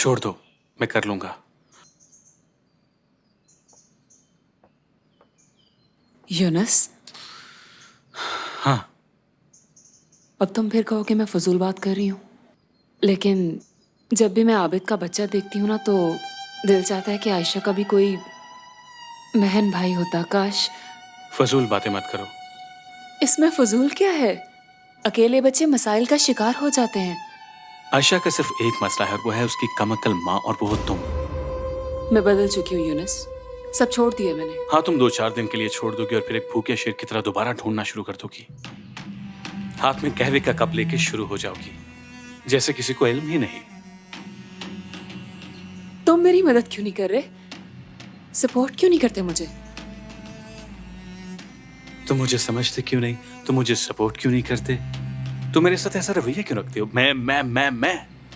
छोड़ दो, मैं कर लूंगा। यूनुस, हाँ। अब तुम फिर कहो कि मैं फजूल बात कर रही हूँ, लेकिन जब भी मैं आबिद का बच्चा देखती हूँ ना तो दिल चाहता है कि आयशा का भी कोई बहन भाई होता। काश। फजूल बातें मत करो। इसमें फजूल क्या है? अकेले बच्चे मसाइल का शिकार हो जाते हैं। आयशा का सिर्फ एक मसला है, वो है उसकी कमअक्ल माँ, और वो हो तुम। मैं बदल चुकी हूँ यूनुस, सब छोड़ दिए मैंने। हाँ, तुम 2-4 दिन के लिए छोड़ दोगी और फिर एक भूखे शेर की तरह दोबारा ढूंढना शुरू कर दोगी। हाथ में कहवे का कप लेके शुरू हो जाओगी, जैसे किसी को इल्म ही नहीं। तुम मेरी मदद क्यों नहीं कर रहे? सपोर्ट क्यों नहीं करते मुझे? तुम मुझे समझते क्यों नहीं? तुम मुझे सपोर्ट क्यों नहीं करते? तुम मेरे साथ ऐसा रवैया क्यों रखते हो? मैं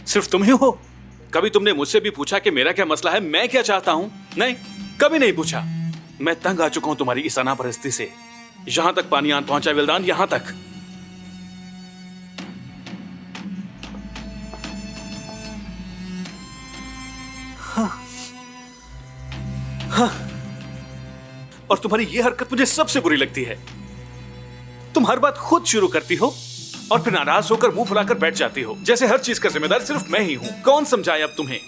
सिर्फ तुम ही हो। कभी तुमने मुझसे भी पूछा कि मेरा क्या मसला है, मैं क्या चाहता हूं? नहीं, कभी नहीं पूछा। मैं तंग आ चुका हूं तुम्हारी इस अनापरस्ती से। यहां तक पानी आन पहुंचा विल्दान, यहां तक। हाँ। और तुम्हारी ये हरकत मुझे सबसे बुरी लगती है। तुम हर बात खुद शुरू करती हो और फिर नाराज होकर मुंह फुलाकर बैठ जाती हो, जैसे हर चीज का जिम्मेदार सिर्फ मैं ही हूं। कौन समझाए अब तुम्हें?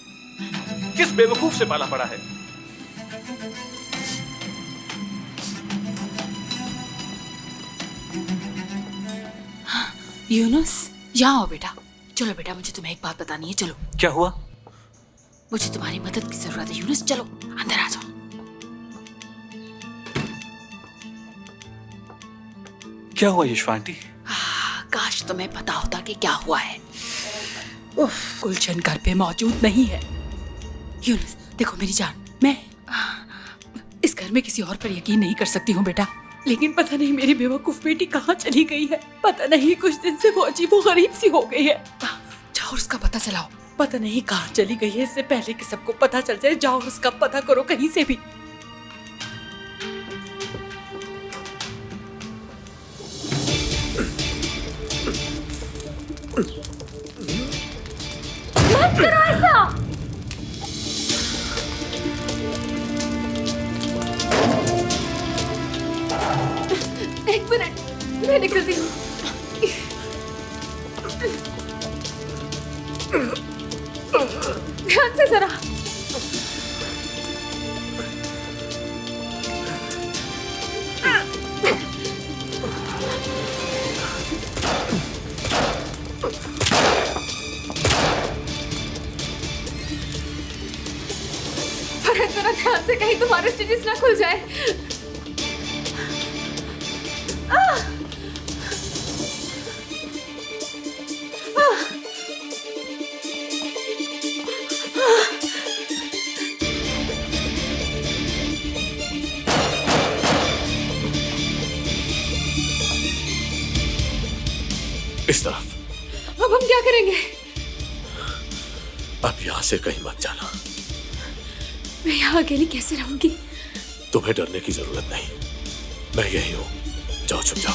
किस बेवकूफ से पाला पड़ा है? यूनुस, यहाँ आओ बेटा। चलो बेटा, मुझे तुम्हें एक बात बतानी है। चलो। क्या हुआ? मुझे तुम्हारी मदद की जरूरत है यूनुस, चलो अंदर आ जाओ। क्या हुआ यशफा आंटी? काश तुम्हें पता होता कि क्या हुआ है। उफ, गुलशन घर पे मौजूद नहीं है। यूनुस देखो मेरी जान, मैं इस घर में किसी और पर यकीन नहीं कर सकती हूँ बेटा, लेकिन पता नहीं मेरी बेवकूफ बेटी कहाँ चली गई है। पता नहीं कुछ दिन से वो अजीब व गरीब सी हो गई है। जाओ उसका पता चलाओ। पता नहीं कहाँ चली गई है, इससे पहले कि सबको पता चल जाए। जाओ उसका पता करो कहीं से भी। मत करो ऐसा। एक मिनट, मैं निकलती हूँ। ध्यान से जरा। जरा ध्यान से, कहीं तुम्हारे स्टिचेस ना खुल जाए। इस तरफ। अब हम क्या करेंगे? अब यहां से कहीं मत जाना। मैं यहाँ अकेली कैसे रहूंगी? तुम्हें डरने की जरूरत नहीं, मैं यही हूं। जाओ, छुप जाओ।